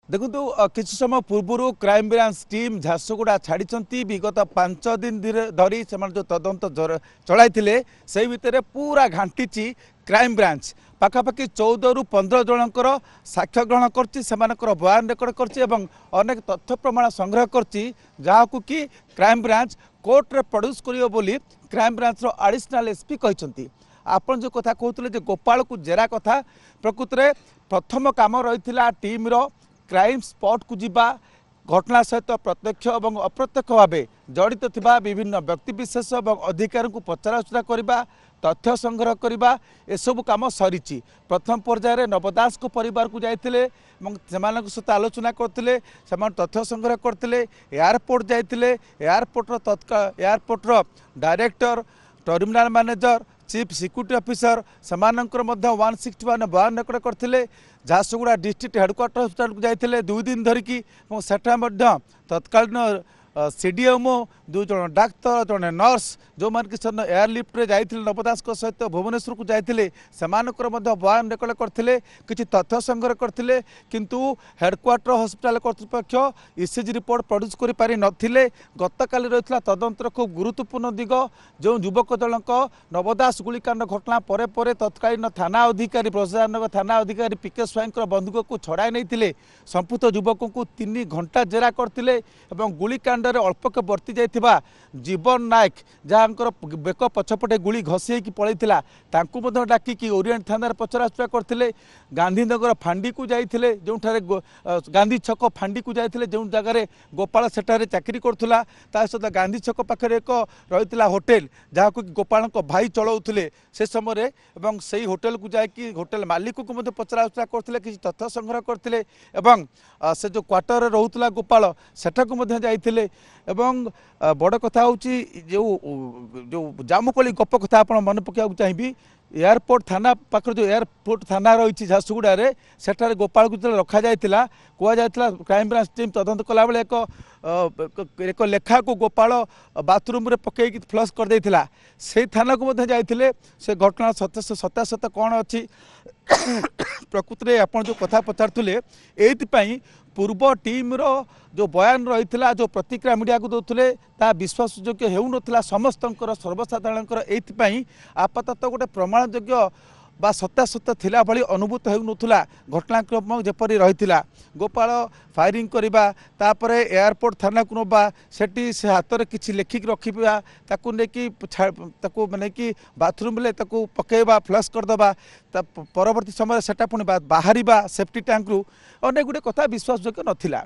देखु किसी समय पूर्व क्राइम ब्रांच टीम झारसुगुड़ा छाड़ी विगत 5 दिन धरी से जो तदंत चलाई से भितर पूरा घांटी क्राइम ब्रांच पाखापाखि 14 ରୁ 15 जनकर साक्ष्य ग्रहण कर बयान रेकर्ड कर तथ्य प्रमाण संग्रह कर कि क्राइम ब्रांच कोर्टे प्रड्यूस कर क्राइम ब्रांच एडिशनल एसपी कहते आपन जो कथा कहते गोपाल को जेरा कथा प्रकृत में प्रथम काम रही टीम क्राइम स्पॉट को जीवा घटना सहित प्रत्यक्ष और अप्रत्यक्ष भाव जड़ित थिबा विभिन्न व्यक्तिविशेष और अधिकारी को पचराउचरा करने तथ्य संग्रह करने एसबू कम सरी प्रथम पर्यायर नवदास को परिवार को जाते सहित आलोचना करते तथ्य संग्रह करते एयरपोर्ट जाते एयरपोर्टर director terminal manager chief security officer समानंकर 161 बयान रेकर्ड करते झारसुगुड़ा डिस्ट्रिक्ट हेडक्वार्टर हॉस्पिटल को जाते 2 दिन धरिकी सेठा तत्कालीन सीडीएमओ 2 जन डाक्तर जड़े नर्स जो मैंने कि एयरलिफ्ट जाते नवदास सहित भुवनेश्वर को जाते बयान रेकर्ड करते किसी तथ्य संग्रह करते किंतु हेडक्वार्टर हॉस्पिटल कर्तृपक्ष ईसीजी रिपोर्ट प्रड्यूस कर नथिले गतकाली रही तदंतर खूब गुरुत्वपूर्ण दिग जो युवक जनक नवदास गुलिकांड घटना पर तत्कालीन थाना अधिकारी प्रशासन थाना अधिकारी पीके स्वाईं बंधुक को छड़ाई नहीं संपुत युवक को 3 घंटा जेरा करते गुलिकांड अल्पक बर्ती जाइथिबा जीवन नायक जहाँकर बेक पछपटे गुली घसी पलैला डाकिकी ओरिएंट थाना पचराउचरा करते गांधीनगर फांडी को जाते जो गांधी छक फांडी को जाते जो जगार गोपाल सेठारे चाकरी करुला सहित गांधी छक पाखे एक रही होटेल जहाँ को गोपाल भाई चलाऊले से समय से होटेल को जाकि होटेल मालिक को पचराउचरा करते किसी तथ्य संग्रह करते से जो क्वार्टर रोला गोपाल सेठाक जाइए एवं बड़ कथा हूँ जो जामुकोली गप कथा आप मन पकड़ा चाहिए एयरपोर्ट थाना पाखर जो एयरपोर्ट थाना रही झारसुगुड़ा सेठारे गोपाल को रखा जाइला कहुला क्राइम ब्रांच टीम तदंत कला बेले एक लेखा को गोपाल बाथरूम रे पकईकि फ्लश कर देथिला से थाना को जाइए से घटना सत्यासत्य कौन अच्छी प्रकृत में आप जो कथा पचारुले एपाई पूर्व टीम रो जो बयान रही जो प्रतिक्रिया मीडिया को दौले ता विश्वास योग्य होउनथिला समस्तंकर सर्वसाधारण एपाई आपातत गोटे प्रमाणयोग्य बा सत्यासत्य थिला भली अनुभूत होउनथिला घटनाक्रम जेपरी रही गोपाल फायरिंग करवा तापर एयरपोर्ट थाना को नवा सेठी से हाथ में किसी लेखिक रखा ताकू नहीं माने कि बाथरूम ले ताकू पकेबा फ्लश करदे परवर्ती समय सेटा पुणी बाहर सेफ्टी टैंक रु अनेक गुटे कथा विश्वास योग्य नथिला।